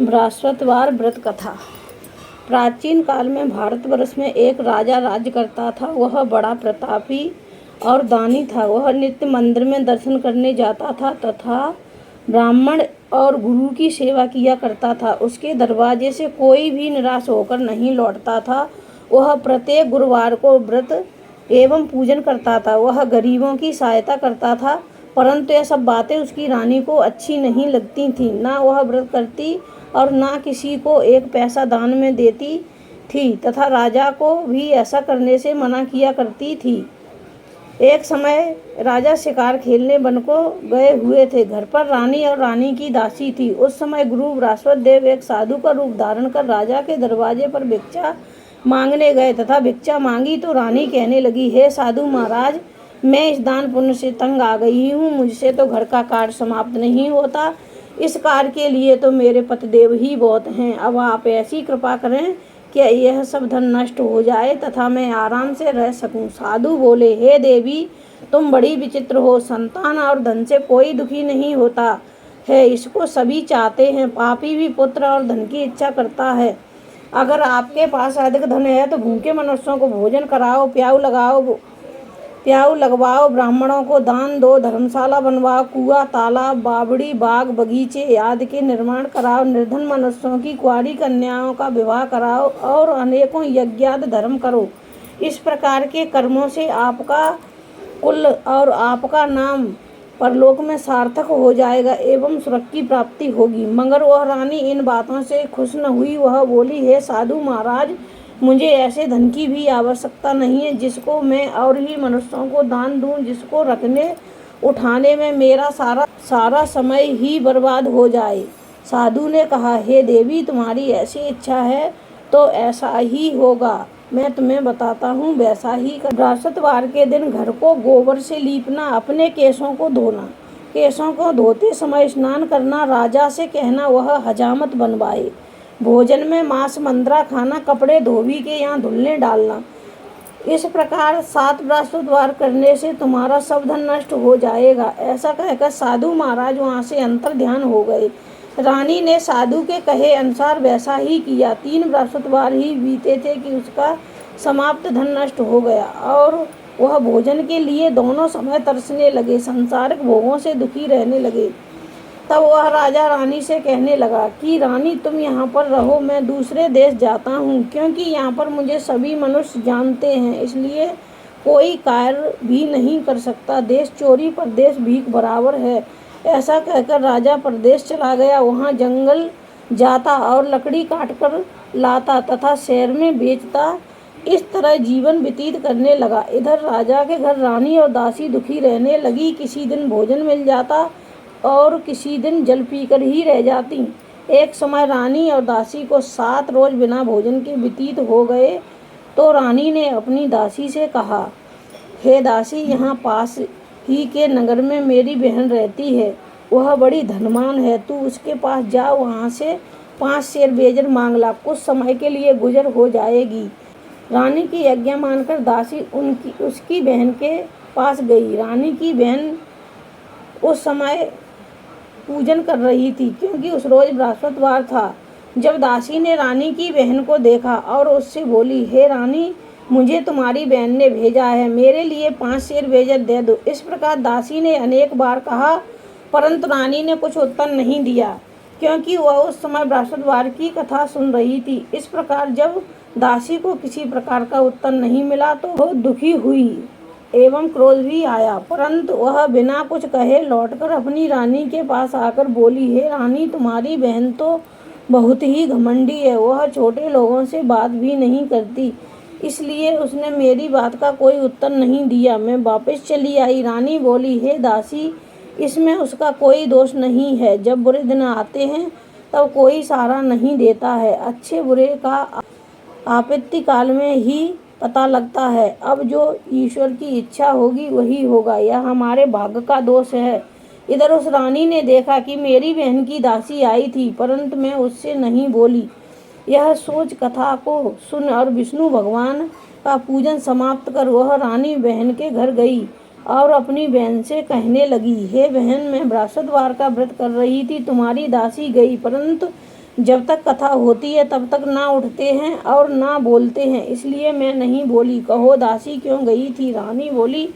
बृहस्पतिवार व्रत कथा। प्राचीन काल में भारतवर्ष में एक राजा राज्य करता था। वह बड़ा प्रतापी और दानी था। वह नित्य मंदिर में दर्शन करने जाता था तथा ब्राह्मण और गुरु की सेवा किया करता था। उसके दरवाजे से कोई भी निराश होकर नहीं लौटता था। वह प्रत्येक गुरुवार को व्रत एवं पूजन करता था। वह गरीबों की सहायता करता था, परंतु यह सब बातें उसकी रानी को अच्छी नहीं लगती थीं। ना वह व्रत करती और ना किसी को एक पैसा दान में देती थी तथा राजा को भी ऐसा करने से मना किया करती थी। एक समय राजा शिकार खेलने वन को गए हुए थे। घर पर रानी और रानी की दासी थी। उस समय गुरु बृहस्पति देव एक साधु का रूप धारण कर राजा के दरवाजे पर भिक्षा मांगने गए तथा भिक्षा मांगी तो रानी कहने लगी, हे साधु महाराज, मैं इस दान पुण्य से तंग आ गई हूँ। मुझसे तो घर का कार्य समाप्त नहीं होता। इस कार्य के लिए तो मेरे पतिदेव ही बहुत हैं। अब आप ऐसी कृपा करें कि यह सब धन नष्ट हो जाए तथा मैं आराम से रह सकूं। साधु बोले, हे देवी, तुम बड़ी विचित्र हो। संतान और धन से कोई दुखी नहीं होता है, इसको सभी चाहते हैं। पापी भी पुत्र और धन की इच्छा करता है। अगर आपके पास अधिक धन है तो भूखे मनुष्यों को भोजन कराओ, प्याऊ लगवाओ, ब्राह्मणों को दान दो, धर्मशाला बनवाओ, कुआं, तालाब, बावड़ी, बाग, बगीचे आदि के निर्माण कराओ, निर्धन मनुष्यों की कुंवारी कन्याओं का विवाह कराओ और अनेकों यज्ञादि धर्म करो। इस प्रकार के कर्मों से आपका कुल और आपका नाम परलोक में सार्थक हो जाएगा एवं स्वर्ग की प्राप्ति होगी। मगर वह रानी इन बातों से खुश न हुई। वह बोली, हे साधु महाराज, मुझे ऐसे धन की भी आवश्यकता नहीं है जिसको मैं और ही मनुष्यों को दान दूं, जिसको रखने उठाने में मेरा सारा समय ही बर्बाद हो जाए। साधु ने कहा, हे देवी, तुम्हारी ऐसी इच्छा है तो ऐसा ही होगा। मैं तुम्हें बताता हूँ, वैसा ही कर। बृहस्पतिवार के दिन घर को गोबर से लीपना, अपने केशों को धोना, केशों को धोते समय स्नान करना, राजा से कहना वह हजामत बनवाए, भोजन में मांस मंद्रा खाना, कपड़े धोबी के यहाँ धुलने डालना। इस प्रकार 7 बृहस्पतिवार करने से तुम्हारा सब धन नष्ट हो जाएगा। ऐसा कहकर साधु महाराज वहाँ से अंतर ध्यान हो गए। रानी ने साधु के कहे अनुसार वैसा ही किया। 3 बृहस्पतिवार ही बीते थे कि उसका समाप्त धन नष्ट हो गया और वह भोजन के लिए दोनों समय तरसने लगे, संसारिक भोगों से दुखी रहने लगे। तब वह राजा रानी से कहने लगा कि रानी, तुम यहाँ पर रहो, मैं दूसरे देश जाता हूँ, क्योंकि यहाँ पर मुझे सभी मनुष्य जानते हैं, इसलिए कोई कार्य भी नहीं कर सकता। देश चोरी परदेश भीख बराबर है। ऐसा कहकर राजा परदेश चला गया। वहाँ जंगल जाता और लकड़ी काट कर लाता तथा शहर में बेचता। इस तरह जीवन व्यतीत करने लगा। इधर राजा के घर रानी और दासी दुखी रहने लगी। किसी दिन भोजन मिल जाता और किसी दिन जल पीकर ही रह जाती। एक समय रानी और दासी को 7 रोज बिना भोजन के व्यतीत हो गए तो रानी ने अपनी दासी से कहा, हे दासी, यहाँ पास ही के नगर में मेरी बहन रहती है। वह बड़ी धनवान है। तू उसके पास जा, वहाँ से 5 सेर बेजर मांग ला। कुछ समय के लिए गुजर हो जाएगी। रानी की आज्ञा मानकर दासी उसकी बहन के पास गई। रानी की बहन उस समय पूजन कर रही थी, क्योंकि उस रोज बृहस्पतिवार था। जब दासी ने रानी की बहन को देखा और उससे बोली, हे रानी, मुझे तुम्हारी बहन ने भेजा है, मेरे लिए 5 सेर बेजर दे दो। इस प्रकार दासी ने अनेक बार कहा, परंतु रानी ने कुछ उत्तर नहीं दिया, क्योंकि वह उस समय बृहस्पतिवार की कथा सुन रही थी। इस प्रकार जब दासी को किसी प्रकार का उत्तर नहीं मिला तो वह दुखी हुई एवं क्रोध भी आया, परंतु वह बिना कुछ कहे लौटकर अपनी रानी के पास आकर बोली, हे रानी, तुम्हारी बहन तो बहुत ही घमंडी है। वह छोटे लोगों से बात भी नहीं करती, इसलिए उसने मेरी बात का कोई उत्तर नहीं दिया। मैं वापस चली आई। रानी बोली, हे दासी, इसमें उसका कोई दोष नहीं है। जब बुरे दिन आते हैं तब कोई सहारा नहीं देता है। अच्छे बुरे का आपत्ति काल में ही पता लगता है। अब जो ईश्वर की इच्छा होगी वही होगा। यह हमारे भाग्य का दोष है। इधर उस रानी ने देखा कि मेरी बहन की दासी आई थी, परंतु मैं उससे नहीं बोली। यह सोच कथा को सुन और विष्णु भगवान का पूजन समाप्त कर वह रानी बहन के घर गई और अपनी बहन से कहने लगी, हे बहन, मैं बृहस्पतिवार का व्रत कर रही थी, तुम्हारी दासी गई, परंतु जब तक कथा होती है तब तक ना उठते हैं और ना बोलते हैं, इसलिए मैं नहीं बोली। कहो दासी क्यों गई थी? रानी बोली,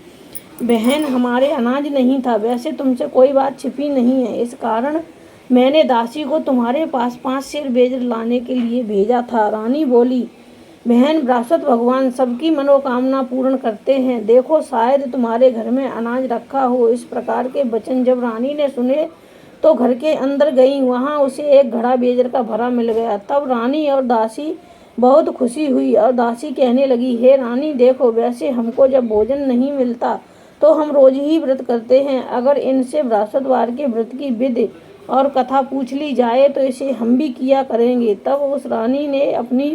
बहन हमारे अनाज नहीं था। वैसे तुमसे कोई बात छिपी नहीं है, इस कारण मैंने दासी को तुम्हारे पास 5 सेर बेज लाने के लिए भेजा था। रानी बोली, बहन बृहस्पति भगवान सबकी मनोकामना पूर्ण करते हैं, देखो शायद तुम्हारे घर में अनाज रखा हो। इस प्रकार के वचन जब रानी ने सुने तो घर के अंदर गई, वहां उसे एक घड़ा बेजर का भरा मिल गया। तब रानी और दासी बहुत खुशी हुई और दासी कहने लगी, हे रानी देखो, वैसे हमको जब भोजन नहीं मिलता तो हम रोज ही व्रत करते हैं, अगर इनसे बृहस्पतिवार के व्रत की विधि और कथा पूछ ली जाए तो इसे हम भी किया करेंगे। तब उस रानी ने अपनी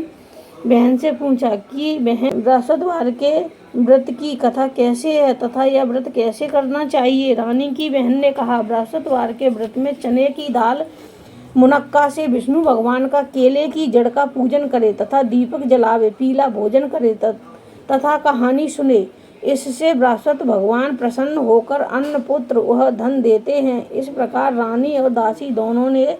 बहन से पूछा कि बहन, बृहस्पतिवार के व्रत की कथा कैसे है तथा यह व्रत कैसे करना चाहिए? रानी की बहन ने कहा, बृहस्पतिवार के व्रत में चने की दाल, मुनक्का से विष्णु भगवान का, केले की जड़ का पूजन करे तथा दीपक जलावे, पीला भोजन करे तथा कहानी सुने। इससे बृहस्पति भगवान प्रसन्न होकर अन्न पुत्र वह धन देते हैं। इस प्रकार रानी और दासी दोनों ने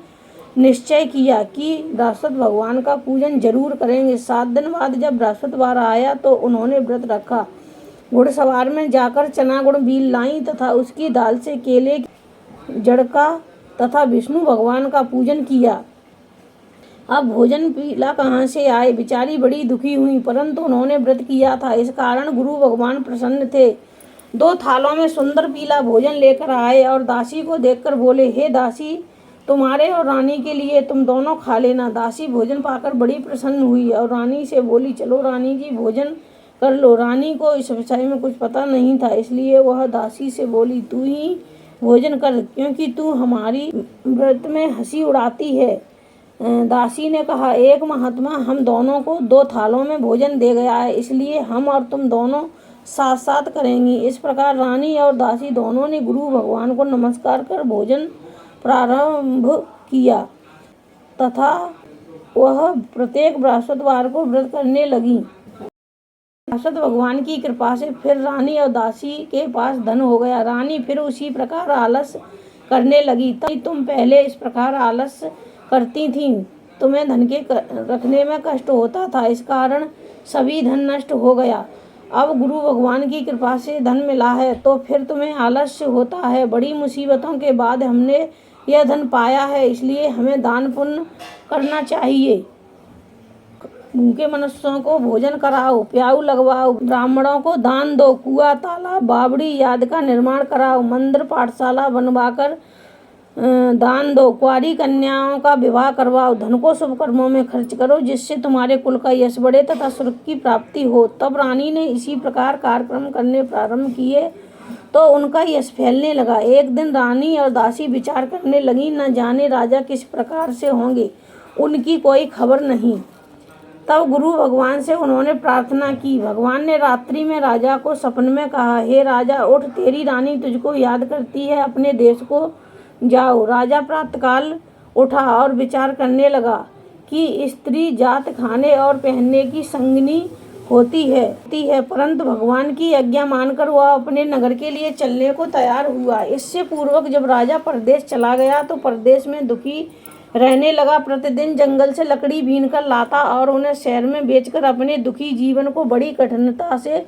निश्चय किया कि बृहस्पति भगवान का पूजन जरूर करेंगे। 7 दिन बाद जब बृहस्पतिवार आया तो उन्होंने व्रत रखा। घुड़सवार में जाकर चना गुड़ बील लाई तथा उसकी दाल से केले की जड़ का तथा विष्णु भगवान का पूजन किया। अब भोजन पीला कहाँ से आए? बेचारी बड़ी दुखी हुई, परंतु उन्होंने व्रत किया था, इस कारण गुरु भगवान प्रसन्न थे। 2 थालों में सुंदर पीला भोजन लेकर आए और दासी को देखकर बोले, हे दासी, तुम्हारे और रानी के लिए तुम दोनों खा लेना। दासी भोजन पाकर बड़ी प्रसन्न हुई और रानी से बोली, चलो रानी जी भोजन कर लो। रानी को इस विषय में कुछ पता नहीं था, इसलिए वह दासी से बोली, तू ही भोजन कर, क्योंकि तू हमारी व्रत में हंसी उड़ाती है। दासी ने कहा, एक महात्मा हम दोनों को 2 थालों में भोजन दे गया है, इसलिए हम और तुम दोनों साथ साथ करेंगी। इस प्रकार रानी और दासी दोनों ने गुरु भगवान को नमस्कार कर भोजन प्रारंभ किया तथा वह प्रत्येक बृहस्पतिवार को व्रत करने लगी। बृहस्पति भगवान की कृपा से फिर रानी और दासी के पास धन हो गया। रानी फिर उसी प्रकार आलस करने लगी। तब तुम पहले इस प्रकार आलस करती थीं, तुम्हें धन के रखने में कष्ट होता था, इस कारण सभी धन नष्ट हो गया। अब गुरु भगवान की कृपा से धन मिला है तो फिर तुम्हें आलस्य होता है। बड़ी मुसीबतों के बाद हमने यह धन पाया है, इसलिए हमें दान पुण्य करना चाहिए। भूखे मनुष्यों को भोजन कराओ, प्याऊ लगवाओ, ब्राह्मणों को दान दो, कुआं तालाब बावड़ी आदि का निर्माण कराओ, मंदिर पाठशाला बनवाकर दान दो, कुंवारी कन्याओं का विवाह करवाओ, धन को शुभ कर्मों में खर्च करो, जिससे तुम्हारे कुल का यश बढ़े तथा स्वर्ग की प्राप्ति हो। तब रानी ने इसी प्रकार कार्यक्रम करने प्रारंभ किए तो उनका यश फैलने लगा। एक दिन रानी और दासी विचार करने लगी, न जाने राजा किस प्रकार से होंगे, उनकी कोई खबर नहीं। तब गुरु भगवान से उन्होंने प्रार्थना की। भगवान ने रात्रि में राजा को सपने में कहा, हे राजा उठ, तेरी रानी तुझको याद करती है, अपने देश को जाओ। राजा प्रातःकाल उठा और विचार करने लगा कि स्त्री जात खाने और पहनने की संगिनी होती है, परंतु भगवान की आज्ञा मानकर वह अपने नगर के लिए चलने को तैयार हुआ। इससे पूर्वक जब राजा परदेश चला गया तो परदेश में दुखी रहने लगा। प्रतिदिन जंगल से लकड़ी बीन कर लाता और उन्हें शहर में बेचकर अपने दुखी जीवन को बड़ी कठिनता से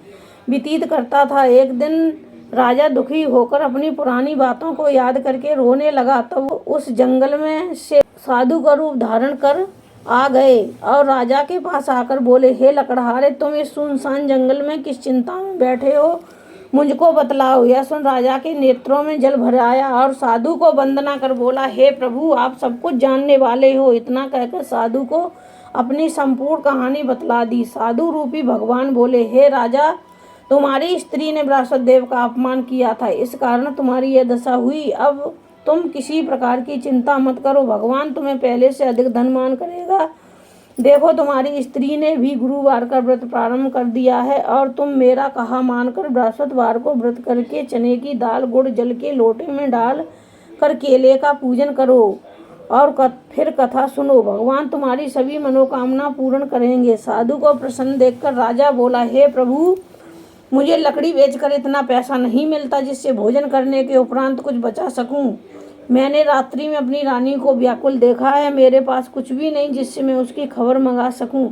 व्यतीत करता था। एक दिन राजा दुखी होकर अपनी पुरानी बातों को याद करके रोने लगा। तब उस जंगल में से साधु का रूप धारण कर आ गए और राजा के पास आकर बोले, हे लकड़हारे, तुम इस सुनसान जंगल में किस चिंता में बैठे हो, मुझको बतलाओ। यह सुन राजा के नेत्रों में जल भर आया और साधु को वंदना कर बोला, हे प्रभु, आप सब कुछ जानने वाले हो। इतना कहकर साधु को अपनी संपूर्ण कहानी बतला दी। साधु रूपी भगवान बोले, हे राजा, तुम्हारी स्त्री ने बृहस्पति देव का अपमान किया था, इस कारण तुम्हारी यह दशा हुई। अब तुम किसी प्रकार की चिंता मत करो, भगवान तुम्हें पहले से अधिक धनवान करेगा। देखो, तुम्हारी स्त्री ने भी गुरुवार का व्रत प्रारंभ कर दिया है और तुम मेरा कहा मानकर बृहस्पतिवार को व्रत करके चने की दाल गुड़ जल के लोटे में डाल कर केले का पूजन करो और फिर कथा सुनो, भगवान तुम्हारी सभी मनोकामना पूर्ण करेंगे। साधु को प्रसन्न देखकर राजा बोला, हे प्रभु, मुझे लकड़ी बेचकर इतना पैसा नहीं मिलता जिससे भोजन करने के उपरांत कुछ बचा सकूं। मैंने रात्रि में अपनी रानी को व्याकुल देखा है। मेरे पास कुछ भी नहीं जिससे मैं उसकी खबर मंगा सकूं।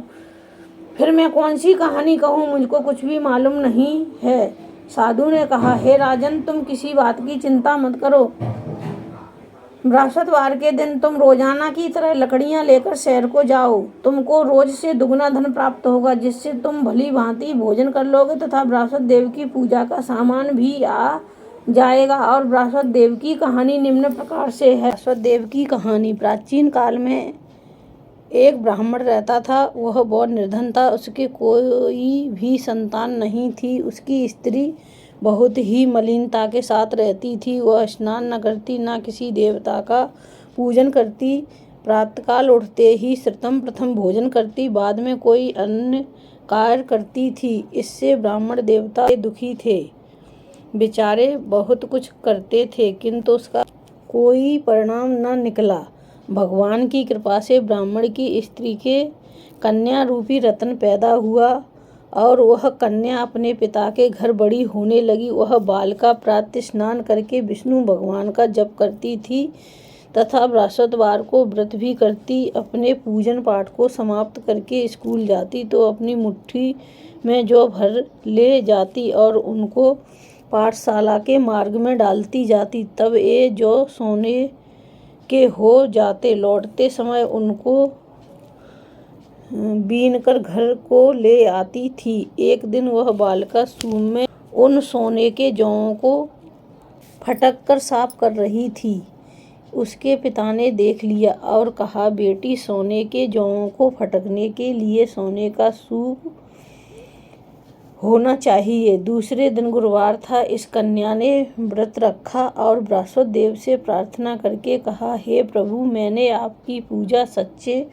फिर मैं कौन सी कहानी कहूँ, मुझको कुछ भी मालूम नहीं है। साधु ने कहा, हे राजन, तुम किसी बात की चिंता मत करो। बृहस्पतिवार के दिन तुम रोजाना की तरह लकड़ियां लेकर शहर को जाओ। तुमको रोज से दुगना धन प्राप्त होगा, जिससे तुम भली भांति भोजन कर लोगे तथा बृहस्पति देव की पूजा का सामान भी आ जाएगा। और बृहस्पति देव की कहानी निम्न प्रकार से है। बृहस्पति देव की कहानी। प्राचीन काल में एक ब्राह्मण रहता था। वह बहुत निर्धन था। उसके कोई भी संतान नहीं थी। उसकी स्त्री बहुत ही मलिनता के साथ रहती थी। वह स्नान न करती, न किसी देवता का पूजन करती। प्रातःकाल उठते ही सर्वप्रथम भोजन करती, बाद में कोई अन्य कार्य करती थी। इससे ब्राह्मण देवता दुखी थे। बेचारे बहुत कुछ करते थे किंतु उसका कोई परिणाम न निकला। भगवान की कृपा से ब्राह्मण की स्त्री के कन्या रूपी रत्न पैदा हुआ और वह कन्या अपने पिता के घर बड़ी होने लगी। वह बालिका प्रातः स्नान करके विष्णु भगवान का जप करती थी तथा बृहस्पतिवार को व्रत भी करती। अपने पूजन पाठ को समाप्त करके स्कूल जाती तो अपनी मुट्ठी में जौ भर ले जाती और उनको पाठशाला के मार्ग में डालती जाती। तब ये जौ सोने के हो जाते। लौटते समय उनको बीनकर घर को ले आती थी। एक दिन वह बालिका सूम में उन सोने के जौओं को फटक कर साफ कर रही थी। उसके पिता ने देख लिया और कहा, बेटी, सोने के जौओं को फटकने के लिए सोने का सूप होना चाहिए। दूसरे दिन गुरुवार था। इस कन्या ने व्रत रखा और बृहस्पति देव से प्रार्थना करके कहा, हे प्रभु, मैंने आपकी पूजा सच्चे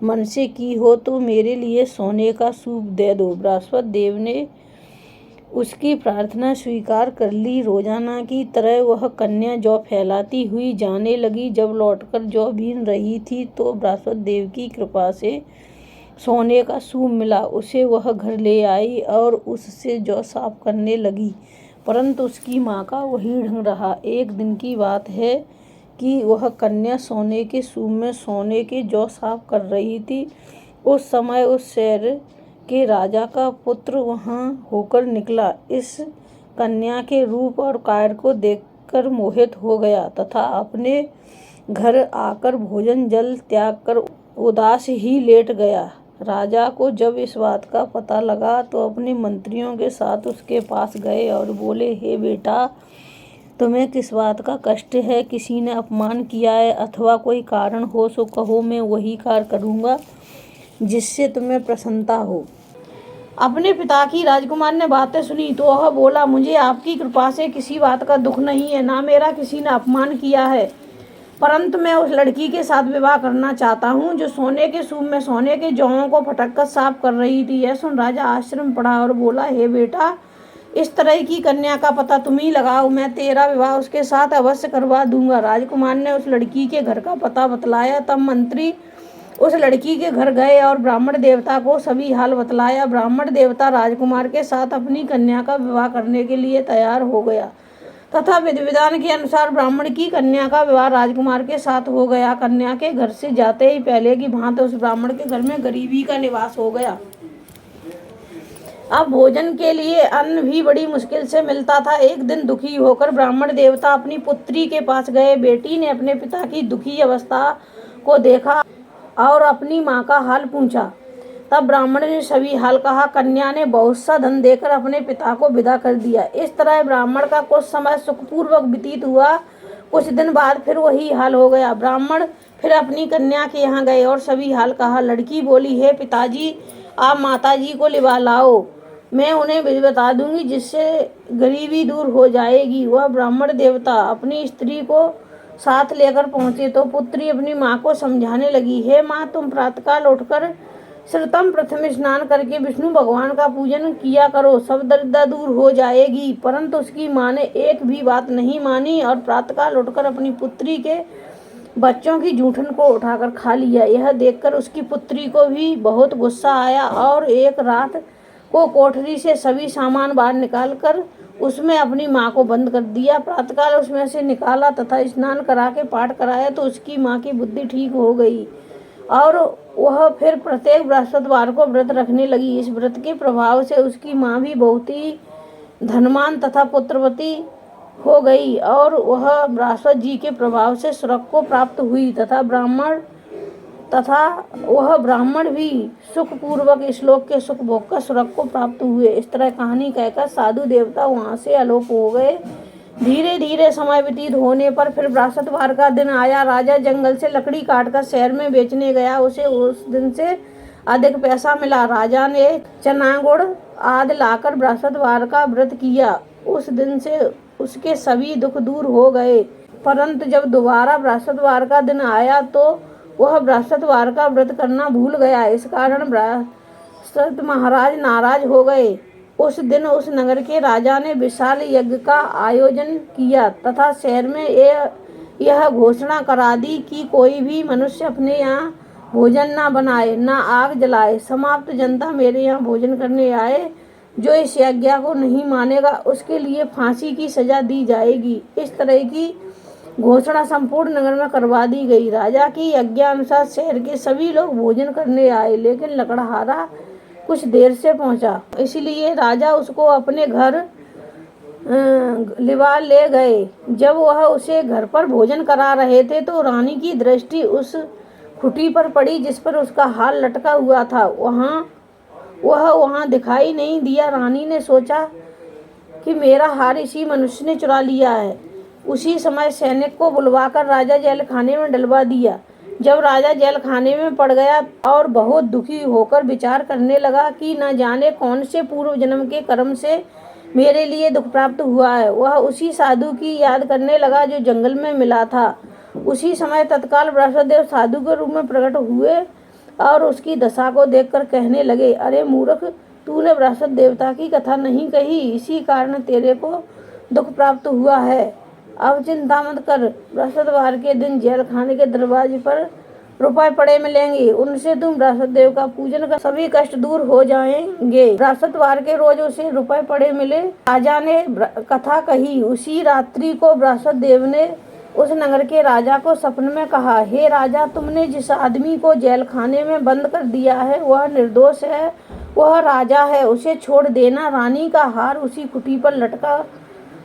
मन से की हो तो मेरे लिए सोने का सूप दे दो। बृहस्पति देव ने उसकी प्रार्थना स्वीकार कर ली। रोजाना की तरह वह कन्या जौ फैलाती हुई जाने लगी। जब लौटकर जौ बीन रही थी तो बृहस्पति देव की कृपा से सोने का सूप मिला। उसे वह घर ले आई और उससे जौ साफ करने लगी, परंतु उसकी माँ का वही ढंग रहा। एक दिन की बात है कि वह कन्या सोने के सूप में सोने के जौ साफ कर रही थी। उस समय उस शहर के राजा का पुत्र वहां होकर निकला। इस कन्या के रूप और कार्य को देखकर मोहित हो गया तथा अपने घर आकर भोजन जल त्याग कर उदास ही लेट गया। राजा को जब इस बात का पता लगा तो अपने मंत्रियों के साथ उसके पास गए और बोले, हे बेटा, तुम्हें किस बात का कष्ट है? किसी ने अपमान किया है अथवा कोई कारण हो सो कहो, मैं वही कार्य करूँगा जिससे तुम्हें प्रसन्नता हो। अपने पिता की राजकुमार ने बातें सुनी तो वह बोला, मुझे आपकी कृपा से किसी बात का दुख नहीं है, ना मेरा किसी ने अपमान किया है, परंतु मैं उस लड़की के साथ विवाह करना चाहता हूँ जो सोने के सूप में सोने के जौओं को फटक कर साफ कर रही थी। यह सुन राजा आश्चर्य में पड़ा और बोला, हे बेटा, इस तरह की कन्या का पता तुम ही लगाओ, मैं तेरा विवाह उसके साथ अवश्य करवा दूंगा। राजकुमार ने उस लड़की के घर का पता बतलाया। तब मंत्री उस लड़की के घर गए और ब्राह्मण देवता को सभी हाल बतलाया। ब्राह्मण देवता राजकुमार के साथ अपनी कन्या का विवाह करने के लिए तैयार हो गया तथा विधि विधान के अनुसार ब्राह्मण की कन्या का विवाह राजकुमार के साथ हो गया। कन्या के घर से जाते ही पहले की भांति उस ब्राह्मण के घर में गरीबी का निवास हो गया। अब भोजन के लिए अन्न भी बड़ी मुश्किल से मिलता था। एक दिन दुखी होकर ब्राह्मण देवता अपनी पुत्री के पास गए। बेटी ने अपने पिता की दुखी अवस्था को देखा और अपनी माँ का हाल पूछा। तब ब्राह्मण ने सभी हाल कहा। कन्या ने बहुत सा धन देकर अपने पिता को विदा कर दिया। इस तरह ब्राह्मण का कुछ समय सुखपूर्वक व्यतीत हुआ। कुछ दिन बाद फिर वही हाल हो गया। ब्राह्मण फिर अपनी कन्या के यहाँ गए और सभी हाल कहा। लड़की बोली, हे पिताजी, आप माताजी को लिवा लाओ, मैं उन्हें विधि बता दूंगी जिससे गरीबी दूर हो जाएगी। वह ब्राह्मण देवता अपनी स्त्री को साथ लेकर पहुंचे तो पुत्री अपनी माँ को समझाने लगी, हे माँ, तुम प्रातःकाल उठकर सर्वप्रथम स्नान करके विष्णु भगवान का पूजन किया करो, सब दरिद्रता दूर हो जाएगी। परंतु उसकी माँ ने एक भी बात नहीं मानी और प्रातःकाल उठकर अपनी पुत्री के बच्चों की जूठन को उठाकर खा लिया। यह देखकर उसकी पुत्री को भी बहुत गुस्सा आया और एक रात को कोठरी से सभी सामान बाहर निकालकर उसमें अपनी माँ को बंद कर दिया। प्रातःकाल उसमें से निकाला तथा स्नान करा के पाठ कराया तो उसकी माँ की बुद्धि ठीक हो गई और वह फिर प्रत्येक बृहस्पतिवार को व्रत रखने लगी। इस व्रत के प्रभाव से उसकी माँ भी बहुत ही धनवान तथा पुत्रवती हो गई और वह बृहस्पति जी के प्रभाव से स्वर्ग को प्राप्त हुई तथा वह ब्राह्मण भी सुख पूर्वक श्लोक के सुख भोग कर स्वर्ग को प्राप्त हुए। इस तरह कहानी कहकर साधु देवता वहां से आलोप हो गए। धीरे धीरे समय व्यतीत होने पर फिर बृहस्पतिवार का दिन आया। राजा जंगल से लकड़ी काटकर शहर में बेचने गया। उसे उस दिन से अधिक पैसा मिला। राजा ने चना गुड़ आदि लाकर बृहस्पतिवार का व्रत किया। उस दिन से उसके सभी दुख दूर हो गए। परंतु जब दोबारा बृहस्पतिवार का दिन आया तो वह बृहस्पतिवार का व्रत करना भूल गया। इस कारण बृहस्पति महाराज नाराज हो गए। उस दिन उस नगर के राजा ने विशाल यज्ञ का आयोजन किया तथा शहर में यह घोषणा करा दी कि कोई भी मनुष्य अपने यहाँ भोजन न बनाए, न आग जलाए। समाप्त जनता मेरे यहाँ भोजन करने आए। जो इस यज्ञ को नहीं मानेगा उसके लिए फांसी की सजा दी जाएगी। इस तरह की घोषणा संपूर्ण नगर में करवा दी गई। राजा की आज्ञानुसार शहर के सभी लोग भोजन करने आए, लेकिन लकड़हारा कुछ देर से पहुंचा, इसलिए राजा उसको अपने घर लिवा ले गए। जब वह उसे घर पर भोजन करा रहे थे तो रानी की दृष्टि उस खुटी पर पड़ी जिस पर उसका हार लटका हुआ था। वह वहाँ दिखाई नहीं दिया। रानी ने सोचा कि मेरा हार इसी मनुष्य ने चुरा लिया है। उसी समय सैनिक को बुलवाकर राजा जेल खाने में डलवा दिया। जब राजा जेल खाने में पड़ गया और बहुत दुखी होकर विचार करने लगा कि न जाने कौन से पूर्व जन्म के कर्म से मेरे लिए दुख प्राप्त हुआ है, वह उसी साधु की याद करने लगा जो जंगल में मिला था। उसी समय तत्काल बृहस्पतिदेव साधु के रूप में प्रकट हुए और उसकी दशा को देखकर कहने लगे, अरे मूर्ख, तूने बृहस्पति देवता की कथा नहीं कही, इसी कारण तेरे को दुख प्राप्त हुआ है। अब चिंता मत कर। बृहस्पतिवार के दिन जेल खाने के दरवाजे पर रुपए पड़े मिलेंगे, उनसे तुम बृहस्पति देव का पूजन कर सभी कष्ट दूर हो जाएंगे। बृहस्पतिवार के रोज उसे रुपए पड़े मिले। राजा ने कथा कही। उसी रात्रि को बृहस्पति देव ने उस नगर के राजा को सपने में कहा, हे राजा, तुमने जिस आदमी को जेल खाने में बंद कर दिया है वह निर्दोष है, वह राजा है, उसे छोड़ देना। रानी का हार उसी कुटी पर लटका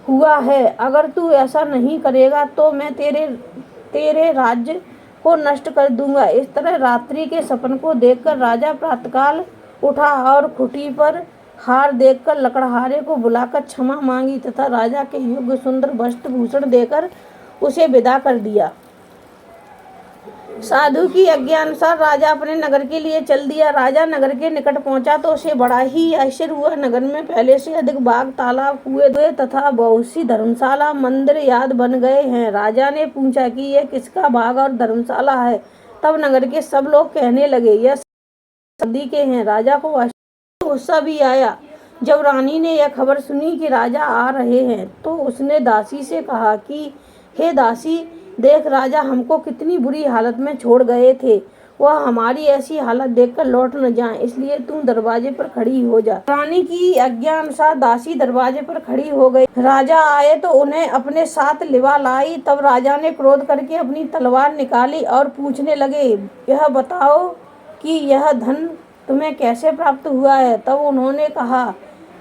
हुआ है। अगर तू ऐसा नहीं करेगा तो मैं तेरे राज्य को नष्ट कर दूंगा। इस तरह रात्रि के सपन को देखकर राजा प्रातःकाल उठा और खुटी पर हार देखकर लकड़हारे को बुलाकर क्षमा मांगी तथा राजा के योग्य सुंदर वस्त्र भूषण देकर उसे विदा कर दिया। साधु की आज्ञा अनुसार राजा अपने नगर के लिए चल दिया। राजा नगर के निकट पहुंचा तो उसे बड़ा ही आश्चर्य हुआ। नगर में पहले से अधिक बाग, तालाब, कुएं तथा बहुत सी धर्मशाला, मंदिर याद बन गए हैं। राजा ने पूछा कि यह किसका बाग और धर्मशाला है। तब नगर के सब लोग कहने लगे, यह सदी के हैं। राजा को गुस्सा भी आया। जब रानी ने यह खबर सुनी कि राजा आ रहे हैं तो उसने दासी से कहा कि हे दासी, देख, राजा हमको कितनी बुरी हालत में छोड़ गए थे। वह हमारी ऐसी हालत देखकर लौट न जाएं, इसलिए तू दरवाजे पर खड़ी हो जा। रानी की आज्ञा अनुसार दासी दरवाजे पर खड़ी हो गई। राजा आए तो उन्हें अपने साथ लिवा लाई। तब राजा ने क्रोध करके अपनी तलवार निकाली और पूछने लगे, यह बताओ कि यह धन तुम्हें कैसे प्राप्त हुआ है। तब उन्होंने कहा,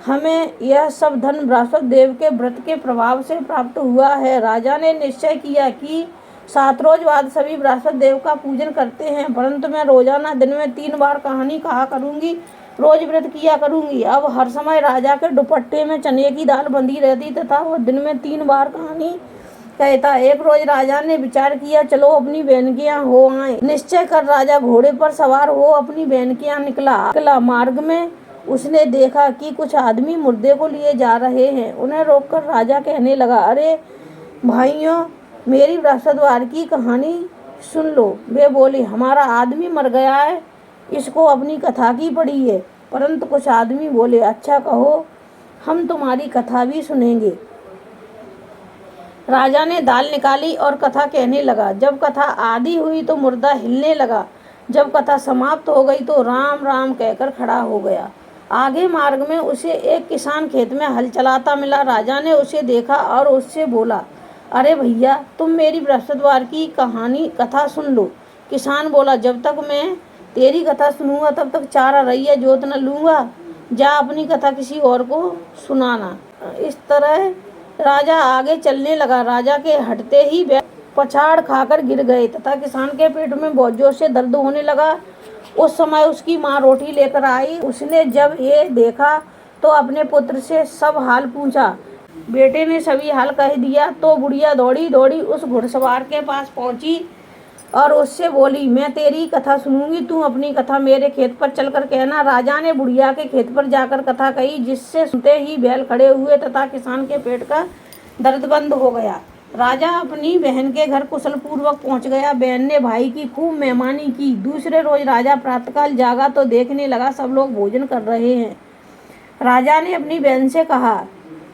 हमें यह सब धन बृहस्पति देव के व्रत के प्रभाव से प्राप्त हुआ है। राजा ने निश्चय किया कि 7 रोज बाद सभी बृहस्पति देव का पूजन करते हैं, परंतु मैं रोजाना दिन में 3 बार कहानी कहा करूंगी, रोज व्रत किया करूंगी। अब हर समय राजा के दुपट्टे में चने की दाल बंधी रहती तथा वह दिन में 3 बार कहानी कहता। एक रोज राजा ने विचार किया, चलो अपनी बहन के यहाँ हो आए। निश्चय कर राजा घोड़े पर सवार हो अपनी बहन के यहाँ निकला। मार्ग में उसने देखा कि कुछ आदमी मुर्दे को लिए जा रहे हैं। उन्हें रोककर राजा कहने लगा, अरे भाइयों, मेरी बृहस्पतिवार की कहानी सुन लो। वे बोले, हमारा आदमी मर गया है, इसको अपनी कथा की पड़ी है। परंतु कुछ आदमी बोले, अच्छा कहो, हम तुम्हारी कथा भी सुनेंगे। राजा ने दाल निकाली और कथा कहने लगा। जब कथा आधी हुई तो मुर्दा हिलने लगा। जब कथा समाप्त हो गई तो राम राम कहकर खड़ा हो गया। आगे मार्ग में उसे एक किसान खेत में हल चलाता मिला। राजा ने उसे देखा और उससे बोला, अरे भैया, तुम मेरी बृहस्पतिवार की कथा सुन लो। किसान बोला, जब तक मैं तेरी कथा सुनूंगा तब तक चारा रैया जोत न लूंगा। जा अपनी कथा किसी और को सुनाना। इस तरह राजा आगे चलने लगा। राजा के हटते ही बैल पछाड़ खाकर गिर गए तथा किसान के पेट में बहुत जोर से दर्द होने लगा। उस समय उसकी माँ रोटी लेकर आई। उसने जब ये देखा तो अपने पुत्र से सब हाल पूछा। बेटे ने सभी हाल कह दिया तो बुढ़िया दौड़ी दौड़ी उस घुड़सवार के पास पहुंची और उससे बोली, मैं तेरी कथा सुनूंगी, तू अपनी कथा मेरे खेत पर चलकर कहना। राजा ने बुढ़िया के खेत पर जाकर कथा कही, जिससे सुनते ही बैल खड़े हुए तथा किसान के पेट का दर्द बंद हो गया। राजा अपनी बहन के घर कुशल पूर्वक पहुंच गया। बहन ने भाई की खूब मेहमानी की। दूसरे रोज राजा प्रातःकाल जागा तो देखने लगा सब लोग भोजन कर रहे हैं। राजा ने अपनी बहन से कहा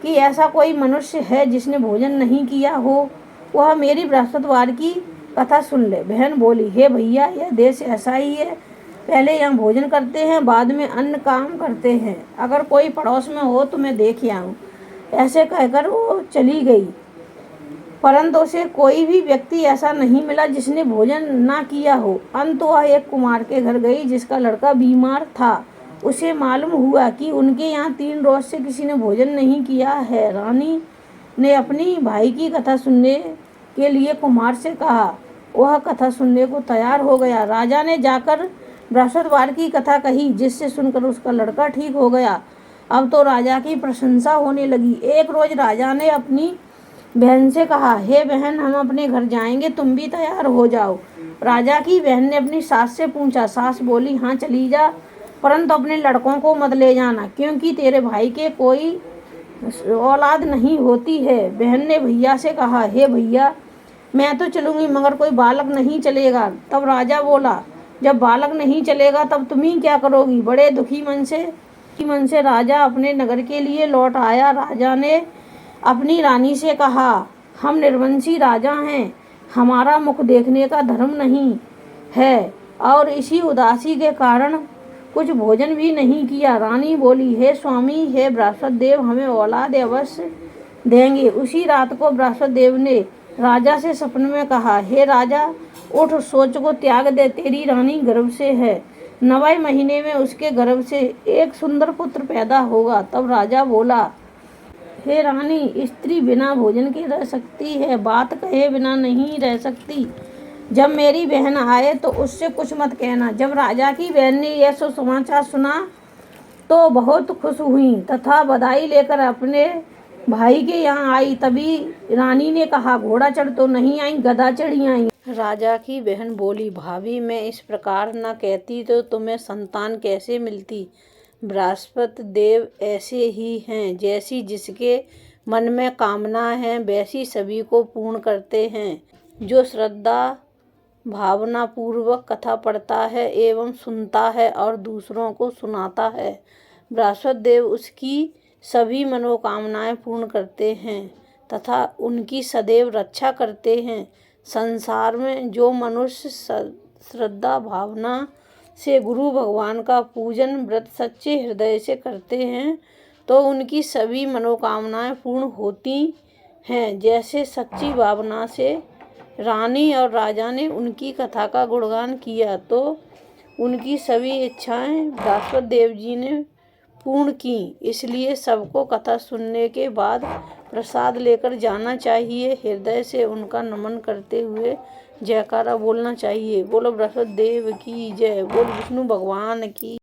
कि ऐसा कोई मनुष्य है जिसने भोजन नहीं किया हो, वह मेरी बृहस्पतिवार की कथा सुन ले। बहन बोली, हे भैया, यह देश ऐसा ही है, पहले यहाँ भोजन करते हैं, बाद में अन्य काम करते हैं। अगर कोई पड़ोस में हो तो मैं देख आऊँ। ऐसे कहकर वो चली गई, परंतु उसे कोई भी व्यक्ति ऐसा नहीं मिला जिसने भोजन ना किया हो। अंत वह एक कुम्हार के घर गई जिसका लड़का बीमार था। उसे मालूम हुआ कि उनके यहाँ 3 रोज से किसी ने भोजन नहीं किया है। रानी ने अपनी भाई की कथा सुनने के लिए कुम्हार से कहा। वह कथा सुनने को तैयार हो गया। राजा ने जाकर बृहस्पतिवार की कथा कही, जिससे सुनकर उसका लड़का ठीक हो गया। अब तो राजा की प्रशंसा होने लगी। एक रोज राजा ने अपनी बहन से कहा, हे बहन, हम अपने घर जाएंगे, तुम भी तैयार हो जाओ। राजा की बहन ने अपनी सास से पूछा। सास बोली, हाँ चली जा, परंतु अपने लड़कों को मत ले जाना, क्योंकि तेरे भाई के कोई औलाद नहीं होती है। बहन ने भैया से कहा, हे भैया, मैं तो चलूंगी मगर कोई बालक नहीं चलेगा। तब राजा बोला, जब बालक नहीं चलेगा तब तुम ही क्या करोगी। बड़े दुखी मन से राजा अपने नगर के लिए लौट आया। राजा ने अपनी रानी से कहा, हम निर्वंशी राजा हैं, हमारा मुख देखने का धर्म नहीं है और इसी उदासी के कारण कुछ भोजन भी नहीं किया। रानी बोली, हे स्वामी, हे बृहस्पति देव, हमें औलाद अवश्य देंगे। उसी रात को बृहस्पति देव ने राजा से सपने में कहा, हे राजा, उठ, सोच को त्याग दे, तेरी रानी गर्भ से है, 9वें महीने में उसके गर्भ से एक सुंदर पुत्र पैदा होगा। तब राजा बोला, हे रानी, स्त्री बिना भोजन के रह सकती है, बात कहे बिना नहीं रह सकती। जब मेरी बहन आए तो उससे कुछ मत कहना। जब राजा की बहन ने यह समाचार सुना तो बहुत खुश हुई तथा बधाई लेकर अपने भाई के यहाँ आई। तभी रानी ने कहा, घोड़ा चढ़ तो नहीं आई, गधा चढ़ी आई। राजा की बहन बोली, भाभी, मैं इस प्रकार न कहती तो तुम्हें संतान कैसे मिलती। बृहस्पति देव ऐसे ही हैं, जैसी जिसके मन में कामना है वैसी सभी को पूर्ण करते हैं। जो श्रद्धा भावना पूर्वक कथा पढ़ता है एवं सुनता है और दूसरों को सुनाता है, बृहस्पति देव उसकी सभी मनोकामनाएं पूर्ण करते हैं तथा उनकी सदैव रक्षा करते हैं। संसार में जो मनुष्य श्रद्धा भावना से गुरु भगवान का पूजन व्रत सच्चे हृदय से करते हैं तो उनकी सभी मनोकामनाएं पूर्ण होती हैं। जैसे सच्ची भावना से रानी और राजा ने उनकी कथा का गुणगान किया तो उनकी सभी इच्छाएं बृहस्पति देव जी ने पूर्ण की। इसलिए सबको कथा सुनने के बाद प्रसाद लेकर जाना चाहिए। हृदय से उनका नमन करते हुए जयकारा बोलना चाहिए। बोलो बृहस्पति देव की जय, बोलो विष्णु भगवान की।